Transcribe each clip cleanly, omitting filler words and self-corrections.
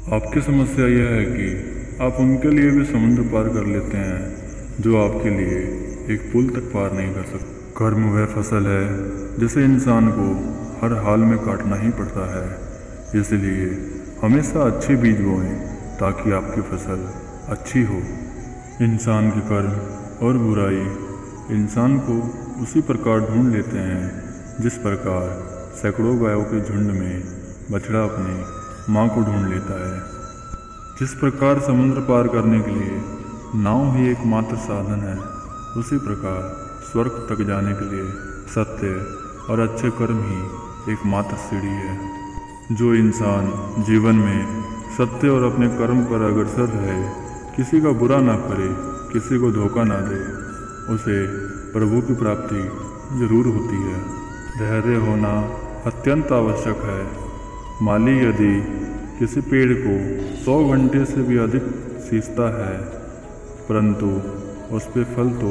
आपकी समस्या यह है कि आप उनके लिए भी समुद्र पार कर लेते हैं जो आपके लिए एक पुल तक पार नहीं कर सकते। कर्म वह फसल है जिसे इंसान को हर हाल में काटना ही पड़ता है, इसलिए हमेशा अच्छे बीज बोएं ताकि आपकी फसल अच्छी हो। इंसान के कर्म और बुराई इंसान को उसी प्रकार ढूंढ लेते हैं जिस प्रकार सैकड़ों गायों के झुंड में बछड़ा अपनी माँ को ढूंढ लेता है। जिस प्रकार समुद्र पार करने के लिए नाव ही एकमात्र साधन है, उसी प्रकार स्वर्ग तक जाने के लिए सत्य और अच्छे कर्म ही एकमात्र सीढ़ी है। जो इंसान जीवन में सत्य और अपने कर्म पर अग्रसर रहे, किसी का बुरा ना करे, किसी को धोखा ना दे, उसे प्रभु की प्राप्ति जरूर होती है। धैर्य होना अत्यंत आवश्यक है। माली यदि किसी पेड़ को 100 घंटे से भी अधिक सींचता है, परंतु उस पे फल तो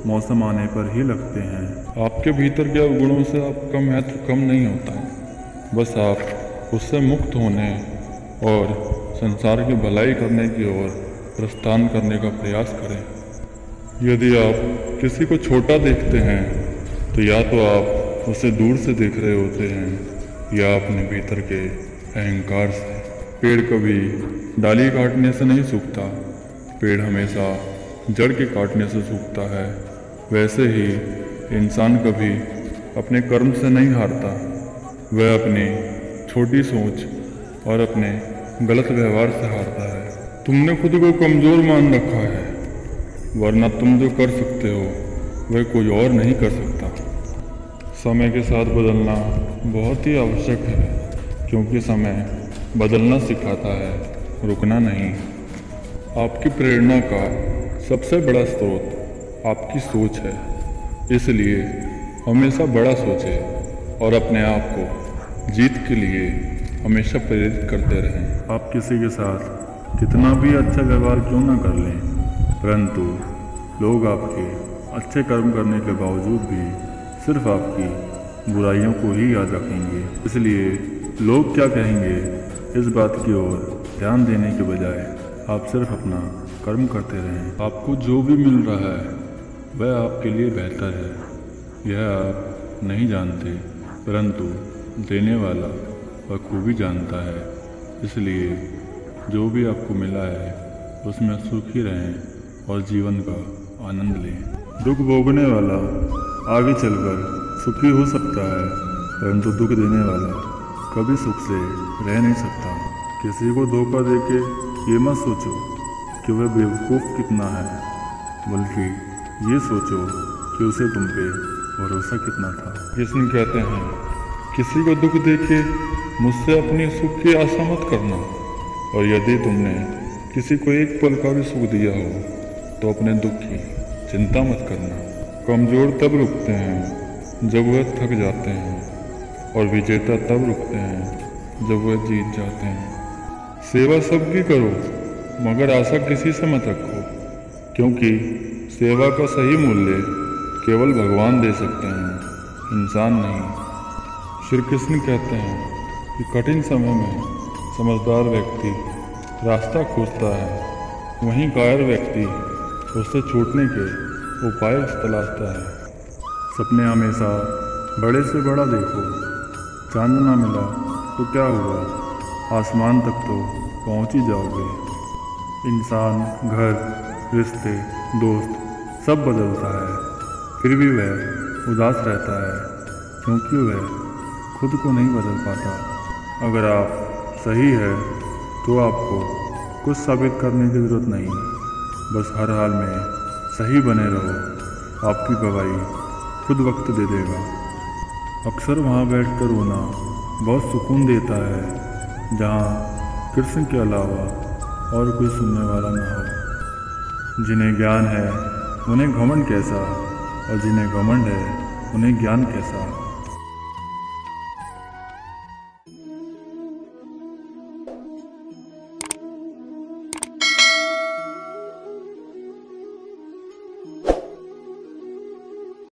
मौसम आने पर ही लगते हैं। आपके भीतर के अवगुणों से आपका महत्व कम नहीं होता, बस आप उससे मुक्त होने और संसार की भलाई करने की ओर प्रस्थान करने का प्रयास करें। यदि आप किसी को छोटा देखते हैं तो या तो आप उसे दूर से देख रहे होते हैं या अपने भीतर के अहंकार से। पेड़ कभी डाली काटने से नहीं सूखता, पेड़ हमेशा जड़ के काटने से सूखता है। वैसे ही इंसान कभी अपने कर्म से नहीं हारता, वह अपनी छोटी सोच और अपने गलत व्यवहार से हारता है। तुमने खुद को कमज़ोर मान रखा है, वरना तुम जो कर सकते हो वह कोई और नहीं कर सकता। समय के साथ बदलना बहुत ही आवश्यक है, क्योंकि समय बदलना सिखाता है, रुकना नहीं। आपकी प्रेरणा का सबसे बड़ा स्रोत आपकी सोच है, इसलिए हमेशा बड़ा सोचें और अपने आप को जीत के लिए हमेशा प्रेरित करते रहें। आप किसी के साथ कितना भी अच्छा व्यवहार क्यों ना कर लें, परंतु लोग आपके अच्छे कर्म करने के बावजूद भी सिर्फ आपकी बुराइयों को ही याद रखेंगे। इसलिए लोग क्या कहेंगे इस बात की ओर ध्यान देने के बजाय आप सिर्फ अपना कर्म करते रहें। आपको जो भी मिल रहा है वह आपके लिए बेहतर है, यह आप नहीं जानते, परंतु देने वाला बखूबी जानता है। इसलिए जो भी आपको मिला है उसमें सुखी रहें और जीवन का आनंद लें। दुख भोगने वाला आगे चलकर सुखी हो सकता है, परंतु दुख देने वाला कभी सुख से रह नहीं सकता। किसी को धोखा देके ये मत सोचो कि वह बेवकूफ़ कितना है, बल्कि ये सोचो कि उसे तुम पे भरोसा कितना था। कृष्ण कहते हैं, किसी को दुख देके मुझसे अपनी सुख की आशा मत करना, और यदि तुमने किसी को एक पल का भी सुख दिया हो तो अपने दुख की चिंता मत करना। कमज़ोर तब रुकते हैं जब वह थक जाते हैं, और विजेता तब रुकते हैं जब वह जीत जाते हैं। सेवा सबकी करो, मगर आशा किसी से मत रखो, क्योंकि सेवा का सही मूल्य केवल भगवान दे सकते हैं, इंसान नहीं। श्री कृष्ण कहते हैं कि कठिन समय में समझदार व्यक्ति रास्ता खोजता है, वहीं कायर व्यक्ति उससे छूटने के उपाय तलाशता है। सपने हमेशा बड़े से बड़ा देखो, चांद ना मिला तो क्या हुआ, आसमान तक तो पहुंच ही जाओगे। इंसान, घर, रिश्ते, दोस्त सब बदलता है, फिर भी वह उदास रहता है, क्योंकि वह खुद को नहीं बदल पाता। अगर आप सही है तो आपको कुछ साबित करने की ज़रूरत नहीं, बस हर हाल में सही बने रहो, आपकी गवाही खुद वक्त दे देगा। अक्सर वहाँ बैठकर रोना बहुत सुकून देता है, जहाँ कृष्ण के अलावा और कोई सुनने वाला ना हो। जिन्हें ज्ञान है उन्हें घमंड कैसा, और जिन्हें घमंड है उन्हें ज्ञान कैसा।